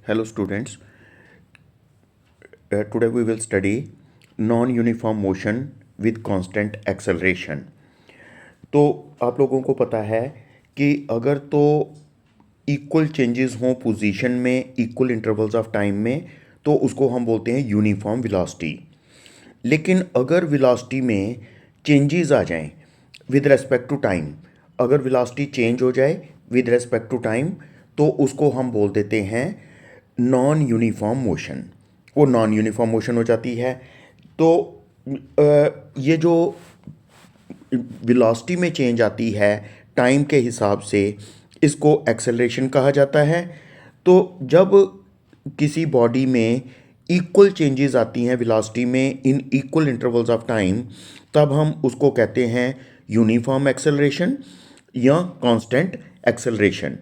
Hello students, today we will study non-uniform motion with constant acceleration. तो आप लोगों को पता है कि अगर तो इक्वल चेंजेस हों पोजीशन में इक्वल इंटरवल्स ऑफ टाइम में तो उसको हम बोलते हैं यूनिफॉर्म वेलोसिटी। लेकिन अगर वेलोसिटी में चेंजेस आ जाएं विद रेस्पेक्ट टू टाइम, अगर वेलोसिटी चेंज हो जाए विद रेस्पेक्ट टू टाइम तो उसको हम बोल देते हैं नॉन यूनिफॉर्म मोशन। वो नॉन यूनिफॉर्म मोशन हो जाती है। तो ये जो वेलोसिटी में चेंज आती है टाइम के हिसाब से, इसको एक्सेलरेशन कहा जाता है। तो जब किसी बॉडी में इक्वल चेंजेस आती हैं वेलोसिटी में in equal intervals of time, तब हम उसको कहते हैं यूनिफॉर्म एक्सेलरेशन या कांस्टेंट एक्सेलरेशन।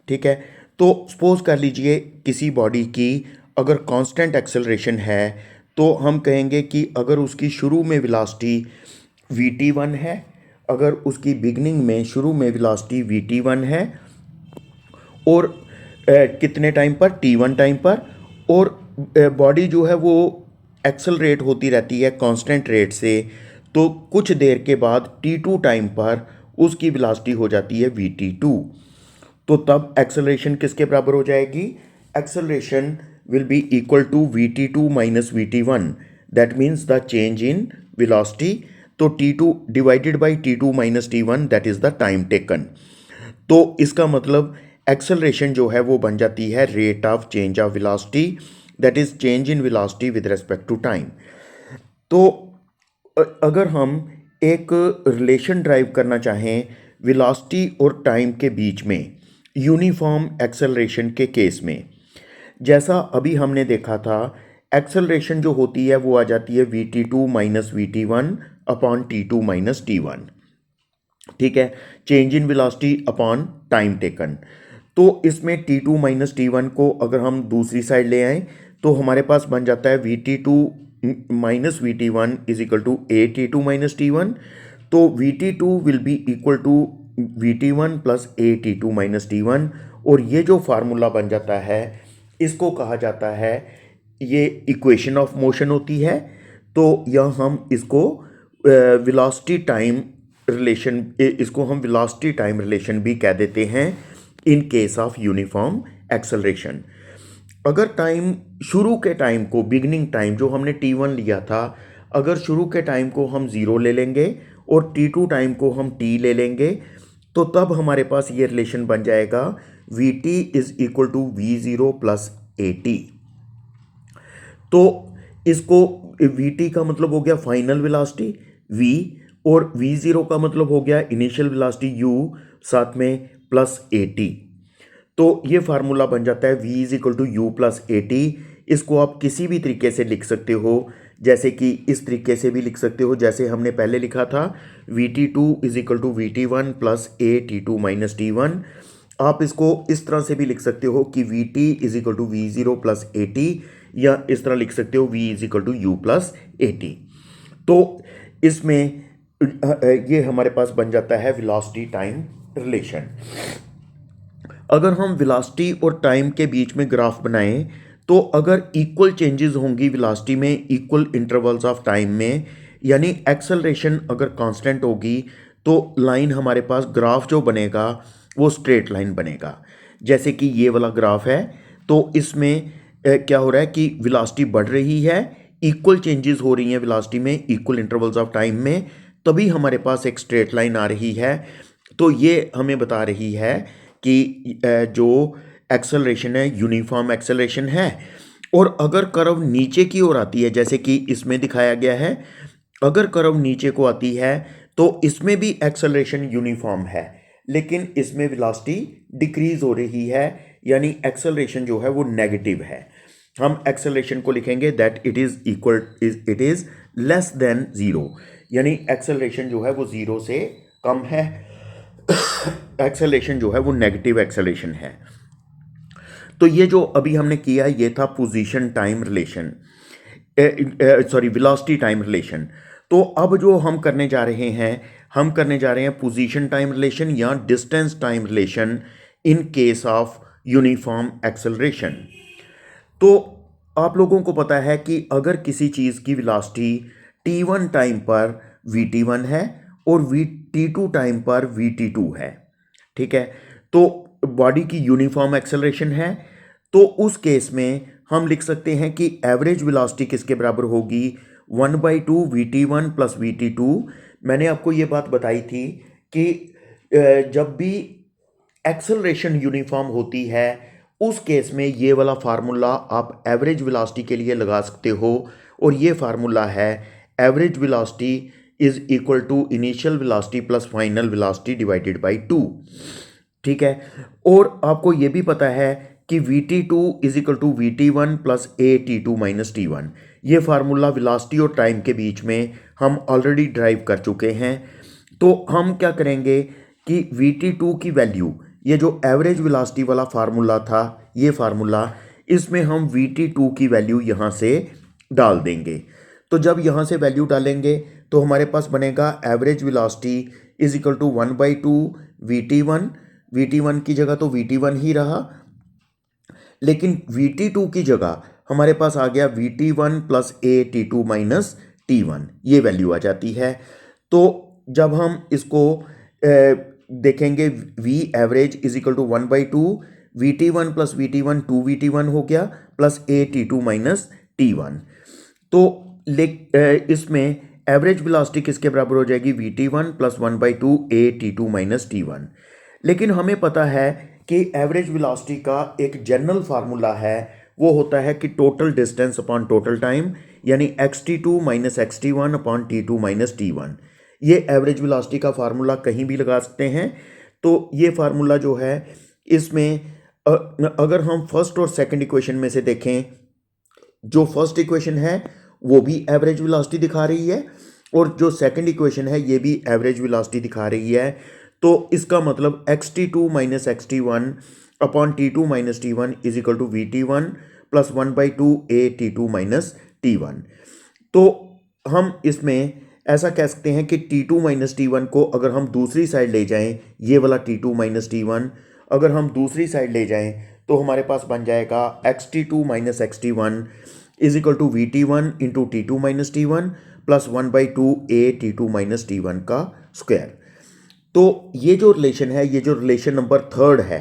ठीक है। तो सपोज कर लीजिए किसी बॉडी की अगर कांस्टेंट एक्सेलरेशन है तो हम कहेंगे कि अगर उसकी शुरू में वेलोसिटी vt1 है, अगर उसकी बिगनिंग में शुरू में वेलोसिटी vt1 है और कितने टाइम पर, t1 टाइम पर, और बॉडी जो है वो एक्सेलरेट होती रहती है कांस्टेंट रेट से, तो कुछ देर के बाद t2 टाइम पर उसकी वेलोसिटी हो जाती है vt2। तो तब एक्सेलरेशन किसके बराबर हो जाएगी? Acceleration will be equal to vt2 minus vt1, that means the change in velocity. तो t2 divided by t2 minus t1, that is the time taken. तो इसका मतलब एक्सेलरेशन जो है वो बन जाती है rate of change of velocity, that is change in velocity with respect to time. तो अगर हम एक रिलेशन ड्राइव करना चाहें वेलोसिटी और टाइम के बीच में यूनिफॉर्म एक्सेलरेशन के केस में, जैसा अभी हमने देखा था, एक्सेलरेशन जो होती है वो आ जाती है vt2 minus vt1 upon t2 minus t1। ठीक है, change in velocity upon time taken. तो इसमें t2 माइनस t1 को अगर हम दूसरी साइड ले आए तो हमारे पास बन जाता है vt2 minus vt1 is equal to a t2 minus t1। तो vt2 will be equal to vt1 plus a t2 minus t1, और ये जो फार्मूला बन जाता है इसको कहा जाता है, ये इक्वेशन ऑफ मोशन होती है। तो यह हम इसको वेलोसिटी टाइम रिलेशन, इसको हम वेलोसिटी टाइम रिलेशन भी कह देते हैं in case of uniform acceleration. अगर टाइम, शुरू के टाइम को, बिगनिंग टाइम जो हमने t1 लिया था, अगर शुरू के टाइम को हम 0 ले लेंगे और t2 टाइम को हम t ले लेंगे, तो तब हमारे पास ये रिलेशन बन जाएगा vt is equal to v0 plus at। तो इसको, vt का मतलब हो गया फाइनल वेलोसिटी v, और v0 का मतलब हो गया इनिशियल वेलोसिटी u, साथ में प्लस at। तो ये फार्मूला बन जाता है v is equal to u plus at। इसको आप किसी भी तरीके से लिख सकते हो, जैसे कि इस तरीके से भी लिख सकते हो जैसे हमने पहले लिखा था, vt2 is equal to vt1 plus a t2 minus t1। आप इसको इस तरह से भी लिख सकते हो कि vt is equal to v0 plus at, या इस तरह लिख सकते हो v is equal to u plus at। तो इसमें ये हमारे पास बन जाता है वेलोसिटी टाइम रिलेशन। अगर हम वेलोसिटी और टाइम के बीच में ग्राफ बनाएं तो अगर इक्वल चेंजेस होंगी वेलोसिटी में इक्वल इंटरवल्स ऑफ टाइम में, यानी एक्सेलरेशन अगर कांस्टेंट होगी, तो लाइन हमारे पास, ग्राफ जो बनेगा वो स्ट्रेट लाइन बनेगा। जैसे कि ये वाला ग्राफ है, तो इसमें क्या हो रहा है कि वेलोसिटी बढ़ रही है, इक्वल चेंजेस हो रही हैं वेलोसिटी में इक्वल इंटरवल्स ऑफ टाइम में, तभी हमारे पास एक स्ट्रेट लाइन आ रही है। तो ये हमें बता रही है कि जो एक्सेलरेशन है यूनिफॉर्म एक्सेलरेशन है। और अगर कर्व नीचे की ओर आती है, जैसे कि इसमें दिखाया गया है, अगर कर्व नीचे को आती है तो इसमें भी एक्सेलरेशन यूनिफॉर्म है, लेकिन इसमें वेलोसिटी डिक्रीज हो रही है, यानी एक्सेलरेशन जो है वो नेगेटिव है। हम एक्सेलरेशन को लिखेंगे that it is equal, it is less than zero, यानी एक्सेलरेशन जो है वो जीरो से कम है। एक्सेलरेशन जो है वो नेगेटिव एक्सेलरेशन है। तो ये जो अभी हमने किया ये था position time relation, sorry velocity time relation. तो अब जो हम करने जा रहे हैं, हम करने जा रहे हैं पोजीशन टाइम रिलेशन या distance time relation in case of uniform acceleration. तो आप लोगों को पता है कि अगर किसी चीज़ की वेलोसिटी t1 टाइम पर vt1 है और t2 टाइम पर vt2 है, ठीक है, तो बॉडी की यूनिफॉर्म एक्सेलरेशन है, तो उस केस में हम लिख सकते हैं कि एवरेज वेलोसिटी किसके बराबर होगी, 1/2 vt1 प्लस vt2। मैंने आपको ये बात बताई थी कि जब भी एक्सेलरेशन यूनिफॉर्म होती है उस केस में ये वाला फार्मूला आप एवरेज वेलोसिटी के लिए लगा सकते हो, और ये फार्मूला है average velocity is equal to initial velocity plus final velocity divided by 2, ठीक है। और आपको ये भी पता है कि vt2 is equal to vt1 plus at2 minus t1। ये फार्मूला वेलोसिटी और टाइम के बीच में हम ऑलरेडी ड्राइव कर चुके हैं। तो हम क्या करेंगे कि vt2 की वैल्यू, ये जो एवरेज वेलोसिटी वाला फार्मूला था ये फार्मूला, इसमें हम vt2 की वैल्यू यहाँ से डाल देंगे। तो जब यहाँ से वैल्यू डालेंगे तो हमारे पास बनेगा average velocity is equal to 1/2 vt1, vt1 की जगह तो vt1 ही रहा, लेकिन vt2 की जगह हमारे पास आ गया vt1 plus at2 minus t1, ये वैल्यू आ जाती है। तो जब हम इसको देखेंगे v average is equal to 1/2 vt1 plus vt1 2vt1 हो गया प्लस at2 माइनस t1। तो इसमें एवरेज वेलोसिटी किसके बराबर हो जाएगी, vt1 plus 1/2 at2 minus t1। लेकिन हमें पता है कि एवरेज वेलोसिटी का एक जनरल फार्मूला है, वो होता है कि total distance upon total time, यानी xt2 minus xt1 upon t2 minus t1। ये एवरेज वेलोसिटी का फार्मूला कहीं भी लगा सकते हैं। तो ये फार्मूला जो है इसमें अगर हम फर्स्ट और सेकंड इक्वेशन में से देखें, जो फर्स्ट इक्वेशन है वो भी एवरेज वेलोसिटी दिखा रही है और जो सेकंड इक्वेशन है ये भी एवरेज वेलोसिटी दिखा रही है। तो इसका मतलब xt2 minus xt1 upon t2 minus t1 is equal to vt1 plus 1/2 at2 minus t1। तो हम इसमें ऐसा कह सकते हैं कि t2 माइनस t1 को अगर हम दूसरी साइड ले जाएं, ये वाला t2 माइनस t1 अगर हम दूसरी साइड ले जाएं तो हमारे पास बन जाएगा xt2 minus xt1 is equal to vt1 into t2 minus t1 plus 1/2 at2 minus t1 का स्क्वायर। तो ये जो रिलेशन है, ये जो रिलेशन नंबर थर्ड है,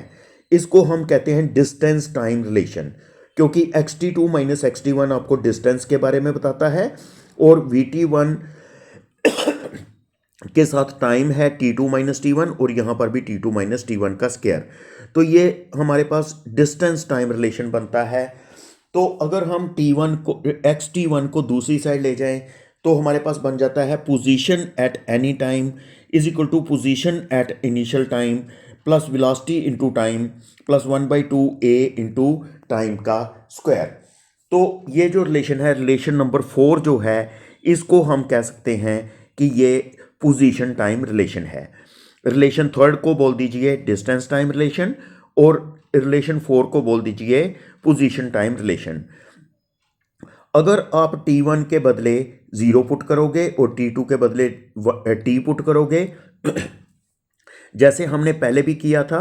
इसको हम कहते हैं डिस्टेंस टाइम रिलेशन, क्योंकि xt2 माइनस xt1 आपको डिस्टेंस के बारे में बताता है और vt1 के साथ टाइम है t2 माइनस t1 और यहाँ पर भी t2 माइनस t1 का स्क्वायर। तो ये हमारे पास डिस्टेंस टाइम रिलेशन बनता है। तो अगर हम t1 को xt1 को दूसरी साइड ले जाएं तो हमारे पास बन जाता है position at any time is equal to position at initial time plus velocity into time plus 1/2 a into time का स्क्वायर। तो ये जो रिलेशन है, रिलेशन नंबर 4 जो है, इसको हम कह सकते हैं कि ये पोजीशन टाइम रिलेशन है। रिलेशन थर्ड को बोल दीजिए डिस्टेंस टाइम रिलेशन और रिलेशन 4 को बोल दीजिए पोजीशन टाइम रिलेशन। अगर आप t1 के बदले 0 पुट करोगे और t2 के बदले t पुट करोगे जैसे हमने पहले भी किया था,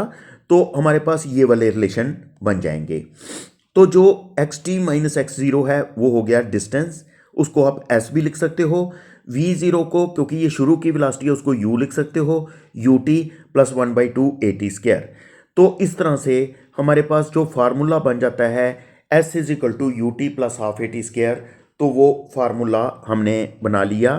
तो हमारे पास ये वाले रिलेशन बन जाएंगे। तो जो xt माइनस x0 है वो हो गया डिस्टेंस, उसको आप s भी लिख सकते हो। v0 को, क्योंकि ये शुरू की वेलोसिटी है, उसको u लिख सकते हो, ut प्लस 1/2 at स्क्वायर। तो इस तरह से हमारे पास जो फार्मूला बन जाता है s is equal to ut plus half at square, तो वो फार्मूला हमने बना लिया।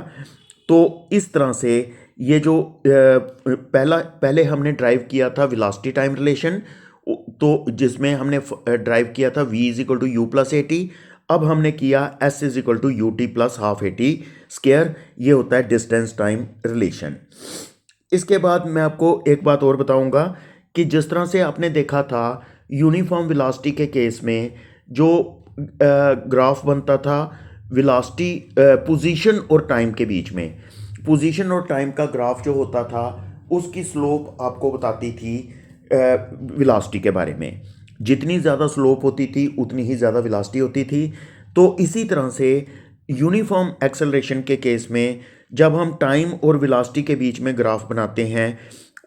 तो इस तरह से ये जो पहले हमने ड्राइव किया था वेलोसिटी टाइम रिलेशन, तो जिसमें हमने ड्राइव किया था v is equal to u plus at, अब हमने किया s is equal to ut plus half at square, ये होता है डिस्टेंस टाइम रिलेशन। इसके बाद मैं आपको एक बात और बताऊंगा कि जिस तरह से आपने देखा था यूनिफॉर्म वेलोसिटी के केस में जो ग्राफ बनता था वेलोसिटी पोजीशन और टाइम के बीच में, पोजीशन और टाइम का ग्राफ जो होता था उसकी स्लोप आपको बताती थी वेलोसिटी के बारे में। जितनी ज़्यादा स्लोप होती थी उतनी ही ज़्यादा वेलोसिटी होती थी। तो इसी तरह से यूनिफॉर्म एक्सेलरेशन के केस में जब हम टाइम और वेलोसिटी के बीच में ग्राफ बनाते हैं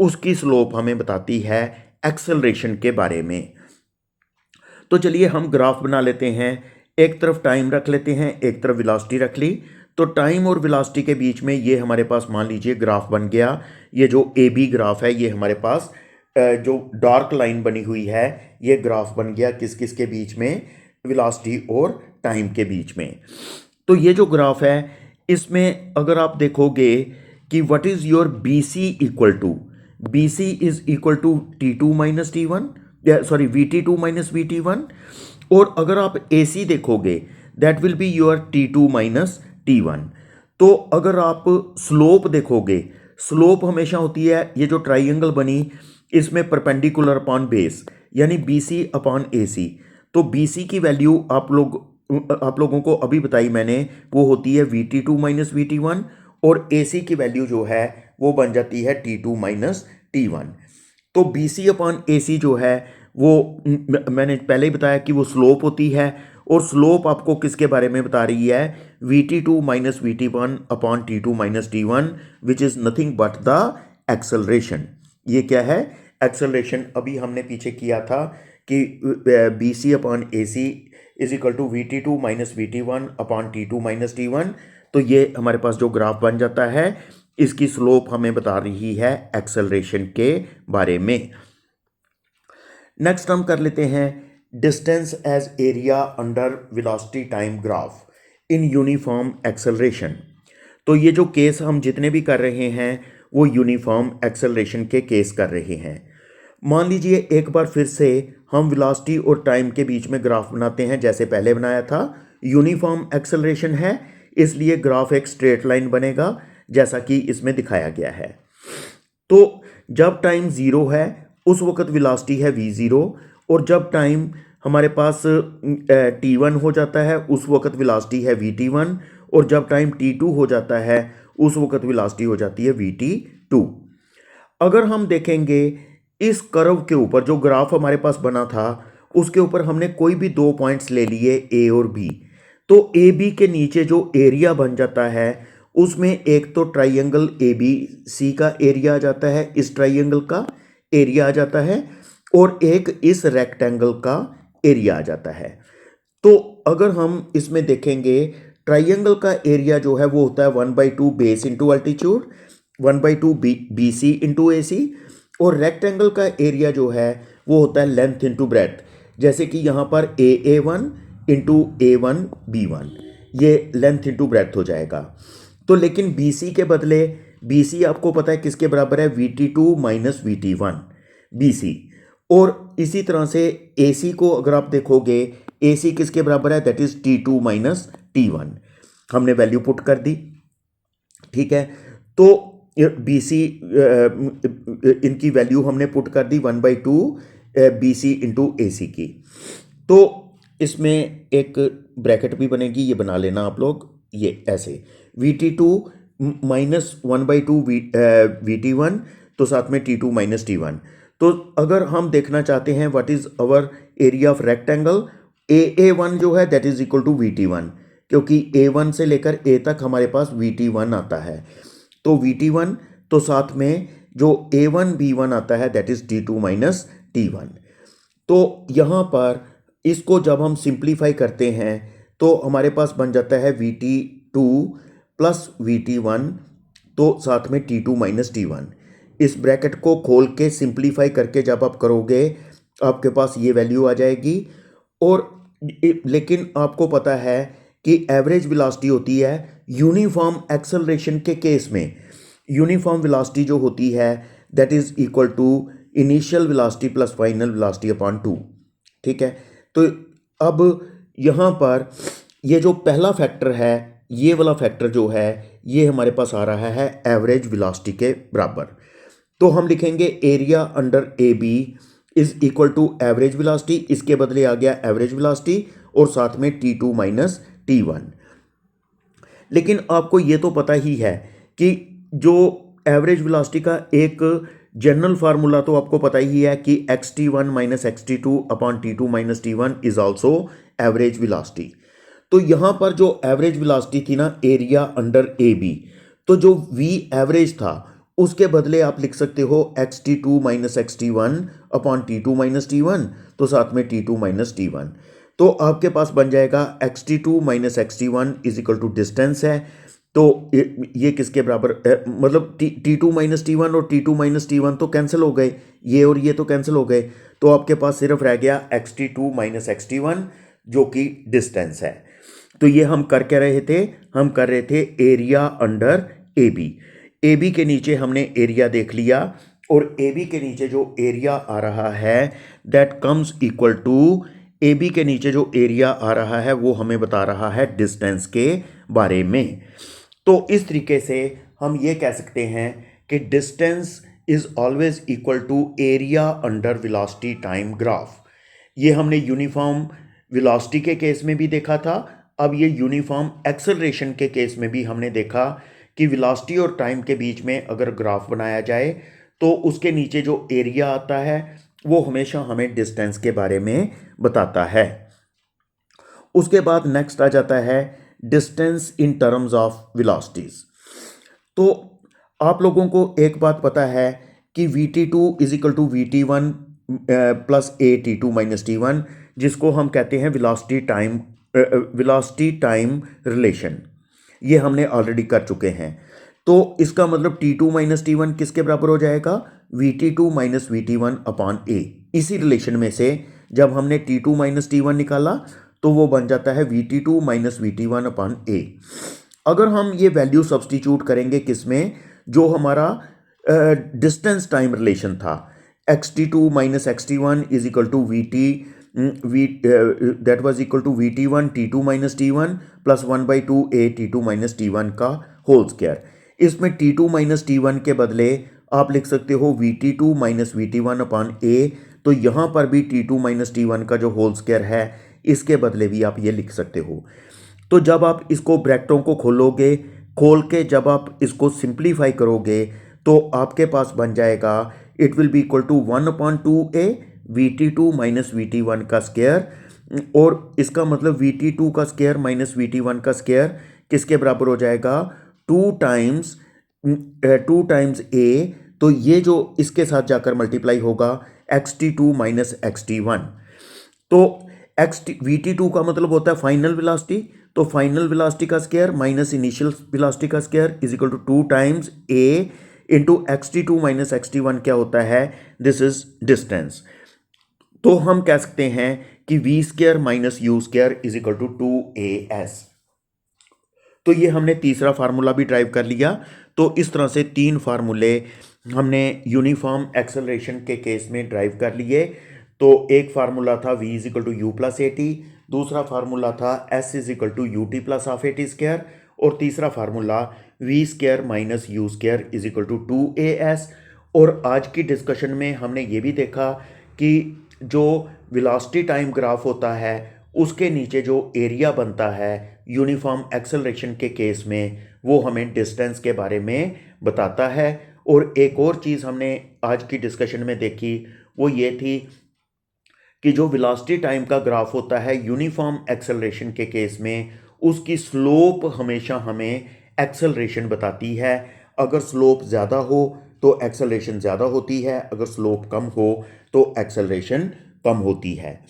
उसकी स्लोप हमें बताती है एक्सेलरेशन के बारे में। तो चलिए हम ग्राफ बना लेते हैं। एक तरफ टाइम रख लेते हैं, एक तरफ वेलोसिटी रख ली। तो टाइम और वेलोसिटी के बीच में ये हमारे पास मान लीजिए ग्राफ बन गया। ये जो ए बी ग्राफ है, ये हमारे पास जो डार्क लाइन बनी हुई है, ये ग्राफ बन गया किस किस के बीच में, वेलोसिटी और टाइम के बीच में। तो ये जो ग्राफ है, इसमें अगर आप देखोगे कि what is your B C equal to, B C is equal to T two minus T one, sorry V T two minus V T one. और अगर आप ए सी देखोगे that will be your T two minus T one. तो अगर आप slope देखोगे, slope हमेशा होती है, ये जो ट्राइंगल बनी इसमें परपेंडिकुलर अपॉन बेस, यानी बी सी अपॉन ए सी। तो बी सी की वैल्यू आप लोगों को अभी बताई मैंने, वो होती है V T two minus V T one, और ए सी की वैल्यू जो है वो बन जाती है T two minus T one. तो B C upon A C जो है वो मैंने पहले ही बताया कि वो स्लोप होती है, और स्लोप आपको किसके बारे में बता रही है, V T two minus V T one upon T two minus T one, which is nothing but the acceleration. ये क्या है, एक्सेलरेशन। अभी हमने पीछे किया था कि B C upon A C is equal to V T two minus V T one upon T two minus T one. तो ये हमारे पास जो ग्राफ बन जाता है, इसकी स्लोप हमें बता रही है एक्सेलरेशन के बारे में। नेक्स्ट हम कर लेते हैं distance as area under velocity time graph in uniform acceleration. तो ये जो केस हम जितने भी कर रहे हैं वो यूनिफॉर्म एक्सेलरेशन के केस कर रहे हैं। मान लीजिए एक बार फिर से हम वेलोसिटी और टाइम के बीच में ग्राफ बनाते हैं जैसे पहले बनाया था। यूनिफॉर्म एक्सेलरेशन है, इसलिए ग्राफ एक स्ट्रेट लाइन बनेगा जैसा कि इसमें दिखाया गया है। तो जब टाइम ज़ीरो है उस वक्त वेलोसिटी है v ज़ीरो, और जब टाइम हमारे पास t1 हो जाता है उस वक्त वेलोसिटी है vt1, और जब टाइम t2 हो जाता है उस वक्त वेलोसिटी हो जाती है vt2। अगर हम देखेंगे इस कर्व के ऊपर, जो ग्राफ हमारे पास बना था उसके ऊपर हमने कोई भी दो पॉइंट्स ले लिए a और b, तो ए बी के नीचे जो एरिया बन जाता है उसमें एक तो ट्राइंगल ए बी सी का एरिया आ जाता है, इस ट्राइंगल का एरिया आ जाता है, और एक इस रेक्टेंगल का एरिया आ जाता है। तो अगर हम इसमें देखेंगे ट्राइंगल का एरिया जो है वो होता है 1/2 base into altitude, 1/2 B C into A C, और रेक्टेंगल का एरिया जो है वो होता है लेंथ इंटू ब्रेथ, जैसे कि यहाँ पर ए वन इंटू ए वन बी वन, ये लेंथ इंटू ब्रेथ हो जाएगा। तो लेकिन बी सी के बदले, बी सी आपको पता है किसके बराबर है, V T two minus V T one B C. और इसी तरह से ए सी को अगर आप देखोगे, ए सी किसके बराबर है, that is T two minus T one. हमने वैल्यू पुट कर दी, ठीक है। तो बी सी इनकी वैल्यू हमने पुट कर दी 1/2 बी सी इंटू ए सी की। तो इसमें एक ब्रैकेट भी बनेगी, ये बना लेना आप लोग, ये ऐसे V T two minus 1/2 V T one, तो साथ में T two minus T one. तो अगर हम देखना चाहते हैं what is our area of rectangle, A one जो है that is equal to V T one, क्योंकि ए वन से लेकर ए तक हमारे पास वी टी वन आता है। तो वी टी वन, तो साथ में जो ए वन बी वन आता है that is T two minus T one. तो यहाँ पर इसको जब हम सिंप्लीफाई करते हैं तो हमारे पास बन जाता है V T two plus V T one, तो साथ में T two minus T one. इस ब्रैकेट को खोल के सिंप्लीफाई करके जब आप करोगे आपके पास ये वैल्यू आ जाएगी। और लेकिन आपको पता है कि एवरेज वेलोसिटी होती है यूनिफॉर्म एक्सेलरेशन के केस में, यूनिफॉर्म वेलोसिटी जो होती है that is equal to initial velocity plus final velocity upon 2, ठीक है। तो अब यहाँ पर ये जो पहला फैक्टर है, ये वाला फैक्टर जो है ये हमारे पास आ रहा है एवरेज वेलोसिटी के बराबर। तो हम लिखेंगे area under A B is equal to average velocity, इसके बदले आ गया एवरेज वेलोसिटी, और साथ में T two minus T one. लेकिन आपको ये तो पता ही है कि जो एवरेज वेलोसिटी का एक जनरल फार्मूला तो आपको पता ही है कि X T one minus X T two upon T two minus T one is also average velocity. तो यहाँ पर जो एवरेज वेलोसिटी थी ना, एरिया अंडर ए बी, तो जो वी एवरेज था उसके बदले आप लिख सकते हो X T two minus X T one upon T2 minus T1, तो साथ में T2 माइनस T1, तो आपके पास बन जाएगा xt2 minus xt1 is equal to distance है। तो ये किसके बराबर मतलब T2 माइनस T1 और T2 माइनस T1 तो कैंसिल हो गए, ये और ये तो कैंसिल हो गए, तो आपके पास सिर्फ रह गया xt2 माइनस xt1 जो कि डिस्टेंस है। तो ये हम कर क्या रहे थे, हम कर रहे थे एरिया अंडर ए बी के नीचे हमने एरिया देख लिया, और ए बी के नीचे जो एरिया आ रहा है that comes equal to, A B के नीचे जो एरिया आ रहा है वो हमें बता रहा है डिस्टेंस के बारे में। तो इस तरीके से हम ये कह सकते हैं कि distance is always equal to area under velocity time graph. ये हमने यूनिफॉर्म वेलोसिटी के केस में भी देखा था, अब ये यूनिफॉर्म एक्सेलरेशन के केस में भी हमने देखा कि वेलोसिटी और टाइम के बीच में अगर ग्राफ बनाया जाए तो उसके नीचे जो एरिया आता है वो हमेशा हमें डिस्टेंस के बारे में बताता है। उसके बाद नेक्स्ट आ जाता है distance in terms of velocities. तो आप लोगों को एक बात पता है कि Vt2 is equal to Vt1 plus T2 minus T1, जिसको हम कहते हैं वेलोसिटी टाइम रिलेशन, ये हमने ऑलरेडी कर चुके हैं। तो इसका मतलब T2 माइनस T1 किसके बराबर हो जाएगा, Vt2 माइनस Vt1 अपॉन ए। इसी रिलेशन में से जब हमने T2 माइनस T1 निकाला तो वो बन जाता है Vt2 माइनस Vt1 अपॉन ए। अगर हम ये वैल्यू सब्सटीट्यूट करेंगे किसमें, जो हमारा डिस्टेंस टाइम रिलेशन था, xt2 minus xt1 is equal to that was equal to Vt1 T2 minus T1 plus 1/2 a T2 minus T1 का होल स्क्वायर। इसमें T2 माइनस T1 के बदले आप लिख सकते हो Vt2 माइनस Vt1 अपॉन ए, तो यहाँ पर भी T2 माइनस T1 का जो होल स्क्वायर है इसके बदले भी आप ये लिख सकते हो। तो जब आप इसको ब्रैकेटों को खोलोगे, खोल के जब आप इसको सिंप्लीफाई करोगे तो आपके पास बन जाएगा it will be equal to 1/2a Vt2 minus Vt1 का स्क्वायर, और इसका मतलब Vt2 का स्क्वायर माइनस Vt1 का स्क्वायर किसके बराबर हो जाएगा, 2 टाइम्स a, तो ये जो इसके साथ जाकर मल्टीप्लाई होगा xt2 माइनस xt1। तो Vt2 का मतलब होता है फाइनल वेलोसिटी, तो फाइनल वेलोसिटी का स्क्वायर माइनस इनिशियल वेलोसिटी का square is equal to 2 times a into xt2 minus xt1 क्या होता है, दिस इज डिस्टेंस। तो हम कह सकते हैं कि v square minus u square is equal to 2as। तो ये हमने तीसरा फार्मूला भी ड्राइव कर लिया। तो इस तरह से 3 फार्मूले हमने यूनिफॉर्म एक्सेलरेशन के केस में ड्राइव कर लिए। तो एक फार्मूला था v is equal to u plus a t, दूसरा फार्मूला था s is equal to u t plus half a t square, और तीसरा formula v square minus u square is equal to 2as। और आज की discussion में हमने ये भी देखा कि जो वेलोसिटी टाइम ग्राफ होता है उसके नीचे जो एरिया बनता है यूनिफॉर्म एक्सेलरेशन के केस में, वो हमें डिस्टेंस के बारे में बताता है। और एक और चीज़ हमने आज की डिस्कशन में देखी वो ये थी कि जो वेलोसिटी टाइम का ग्राफ होता है यूनिफॉर्म एक्सेलरेशन के केस में, उसकी स्लोप हमेशा हमें एक्सेलरेशन बताती है। अगर स्लोप ज़्यादा हो तो एक्सेलरेशन ज़्यादा होती है, अगर स्लोप कम हो तो एक्सेलरेशन कम होती है।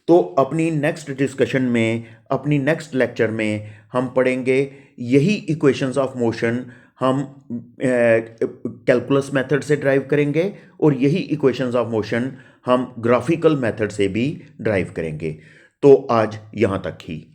तो अपनी नेक्स्ट डिस्कशन में, अपनी नेक्स्ट लेक्चर में हम पढ़ेंगे यही इक्वेशंस ऑफ मोशन हम कैलकुलस मेथड से ड्राइव करेंगे, और यही इक्वेशंस ऑफ मोशन हम ग्राफिकल मेथड से भी ड्राइव करेंगे। तो आज यहाँ तक ही।